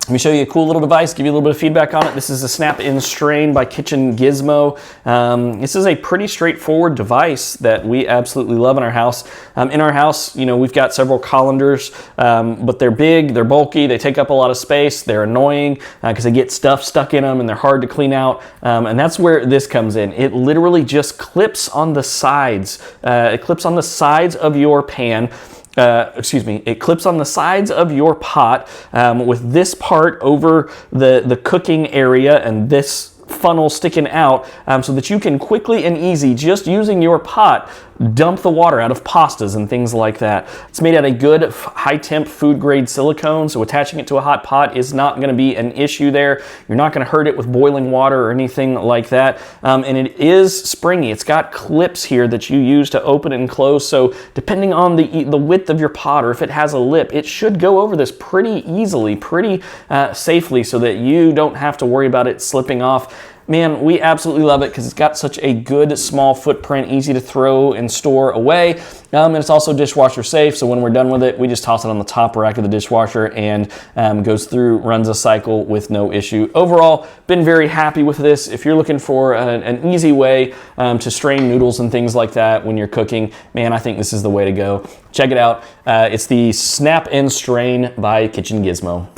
Let me show you a cool little device, give you a little bit of feedback on it. This is a snap-in strain by Kitchen Gizmo. This is a pretty straightforward device that we absolutely love in our house. In our house, you know, we've got several colanders, but they're big, they're bulky, they take up a lot of space, they're annoying because they get stuff stuck in them and they're hard to clean out. And that's where this comes in. It literally just clips on the sides. It clips on the sides of your pan. It clips on the sides of your pot with this part over the cooking area and this funnel sticking out so that you can quickly and easy, just using your pot, dump the water out of pastas and things like that. It's made out of good high temp food grade silicone, so attaching it to a hot pot is not going to be an issue there. You're not going to hurt it with boiling water or anything like that. And it is springy. It's got clips here that you use to open and close, so depending on the width of your pot or if it has a lip, it should go over this pretty easily, pretty safely, so that you don't have to worry about it slipping off. Man, we absolutely love it because it's got such a good small footprint, easy to throw and store away. And it's also dishwasher safe, so when we're done with it, we just toss it on the top rack of the dishwasher and goes through, runs a cycle with no issue. Overall, been very happy with this. If you're looking for an easy way to strain noodles and things like that when you're cooking, man, I think this is the way to go. Check it out. It's the Snap and Strain by Kitchen Gizmo.